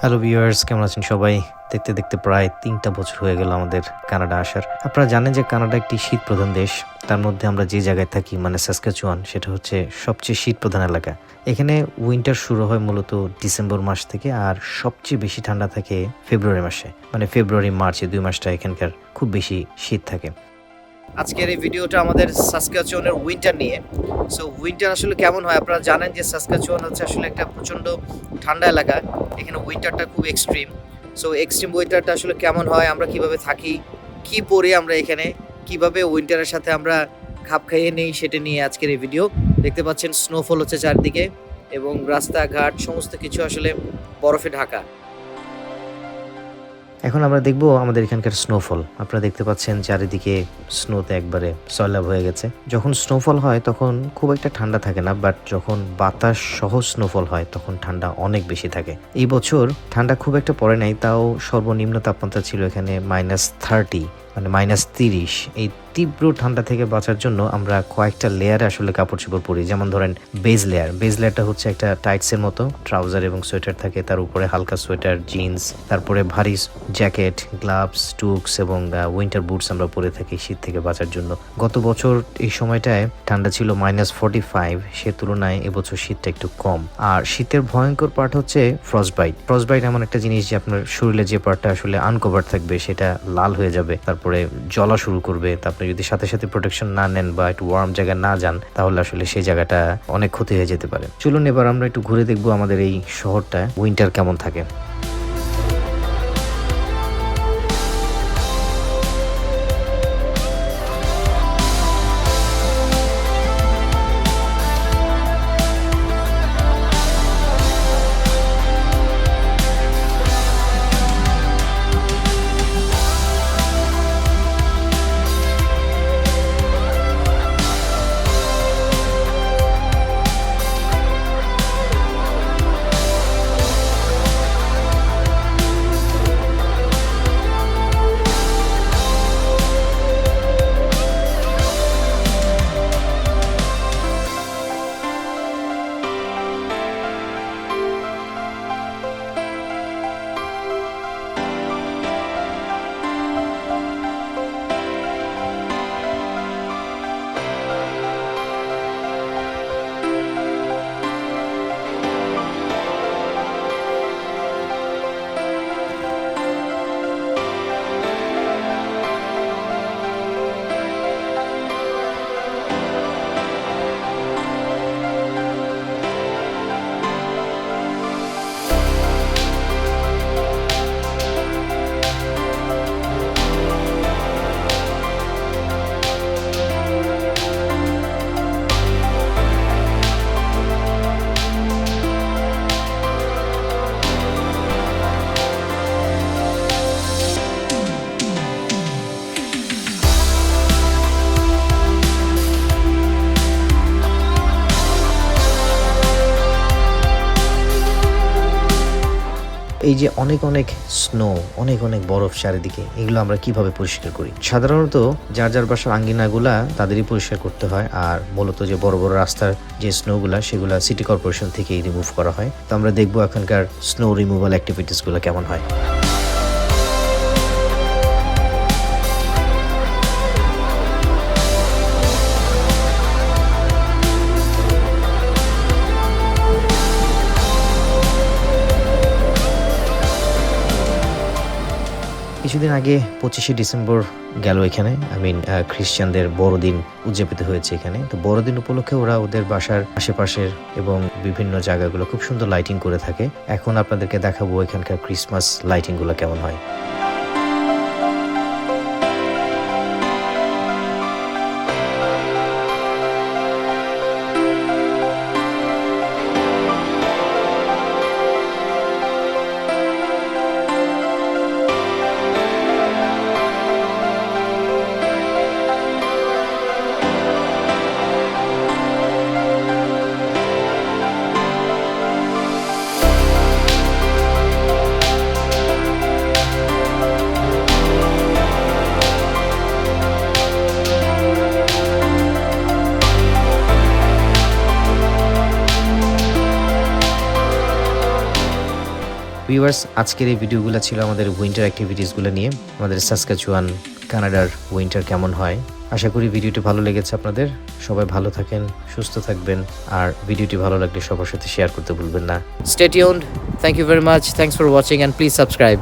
Hello viewers, কেমন আছেন সবাই? দেখতে দেখতে প্রায় ৩টা বছর হয়ে গেল আমাদের কানাডা আসার। আপনারা জানেন যে কানাডা একটি শীত প্রধান দেশ। তার মধ্যে আমরা যে জায়গায় থাকি মানে সাসকাচুয়ান, সেটা হচ্ছে সবচেয়ে শীত প্রধান এলাকা। এখানে উইন্টার শুরু হয় মূলত ডিসেম্বর মাস থেকে, আর সবচেয়ে বেশি ঠান্ডা থাকে ফেব্রুয়ারি মাসে। মানে ফেব্রুয়ারি মার্চ এই ২ মাসটা এখানকার খুব বেশি শীত থাকে। আজকের এই ভিডিওটা আমাদের সাসকাচুয়ানের উইন্টার নিয়ে। সো উইন্টার আসলে কেমন হয় আপনারা জানেন যে সাসকাচুয়ান হচ্ছে আসলে একটা প্রচণ্ড ঠান্ডা এলাকা। এখানে উইন্টারটা খুব এক্সট্রিম। সো এক্সট্রিম উইন্টারটা আসলে কেমন হয়, আমরা কিভাবে থাকি, কি পরি আমরা এখানে, কিভাবে উইন্টারের সাথে আমরা খাপ খাইয়ে নেই, সেটা নিয়ে আজকের এই ভিডিও। দেখতে পাচ্ছেন স্নোফল হচ্ছে চারদিকে এবং রাস্তাঘাট সমস্ত কিছু আসলে বরফে ঢাকা। এখন আমরা দেখব আমাদের এখানকার স্নোফল। আপনারা দেখতে পাচ্ছেন চারিদিকে স্নোতে একবারে সয়লাব হয়ে গেছে। যখন স্নোফল হয় তখন খুব একটা ঠান্ডা থাকে না, বাট যখন বাতাস সহ স্নোফল হয় তখন ঠান্ডা অনেক বেশি থাকে। এই বছর ঠান্ডা খুব একটা পড়ে নাই, তাও সর্বনিম্ন তাপমাত্রা ছিল এখানে -30, মানে -30। এই তীব্র ঠান্ডা থেকে বাঁচার জন্য আমরা কয়েকটা লেয়ারে আসলে কাপড় চোপড় পরি। যেমন ধরেন বেজ লেয়ারটা হচ্ছে একটা টাইটসের মতো, ট্রাউজার এবং সোয়েটার থাকে, তার উপরে হালকা সোয়েটার, জিন্স, তারপরে ভারী জ্যাকেট, গ্লাভস, টুকস এবং উইন্টার বুটস আমরা পরে থাকি শীত থেকে বাঁচার জন্য। গত বছর এই সময়টায় ঠান্ডা ছিল -45, সে তুলনায় এবছর শীতটা একটু কম। আর শীতের ভয়ঙ্কর পার্ট হচ্ছে ফ্রস্টবাইট এমন একটা জিনিস যে আপনার শরীরে যে পার্টটা আসলে আনকভার থাকবে সেটা লাল হয়ে যাবে, তারপরে জ্বলা শুরু করবে। তারপরে যদি সাথে সাথে প্রোটেকশন না নেন বা একটু ওয়ার্ম জায়গায় না যান, তাহলে আসলে সেই জায়গাটা অনেক ক্ষতি হয়ে যেতে পারে। চলুন এবার আমরা একটু ঘুরে দেখবো আমাদের এই শহরটা উইন্টার কেমন থাকে। এই যে অনেক অনেক স্নো, অনেক অনেক বরফ চারিদিকে, এগুলো আমরা কিভাবে পরিষ্কার করি? সাধারণত যার যার বাসার আঙ্গিনাগুলা তাদেরই পরিষ্কার করতে হয়, আর মূলত যে বড় বড় রাস্তার যে স্নোগুলা সেগুলা সিটি কর্পোরেশন থেকেই রিমুভ করা হয়। তো আমরা দেখবো এখানকার স্নো রিমুভাল অ্যাক্টিভিটিসগুলো কেমন হয়। কিছুদিন আগে 25শে ডিসেম্বর গেল এখানে, খ্রিস্টানদের বড়দিন উদযাপিত হয়েছে এখানে। তো বড়দিন উপলক্ষে ওরা ওদের বাসার আশেপাশের এবং বিভিন্ন জায়গাগুলো খুব সুন্দর লাইটিং করে থাকে। এখন আপনাদেরকে দেখাবো এখানকার ক্রিসমাস লাইটিংগুলো কেমন হয়। ভিউয়ার্স, আজকের এই ভিডিওগুলো ছিল আমাদের উইন্টার অ্যাক্টিভিটিসগুলো নিয়ে, আমাদের সাসকাচুয়ান কানাডার উইন্টার কেমন হয়। আশা করি ভিডিওটি ভালো লেগেছে আপনাদের। সবাই ভালো থাকেন, সুস্থ থাকবেন, আর ভিডিওটি ভালো লাগলে সবার সাথে শেয়ার করতে ভুলবেন না। Stay tuned. Thank you very much. Thanks for watching and please subscribe.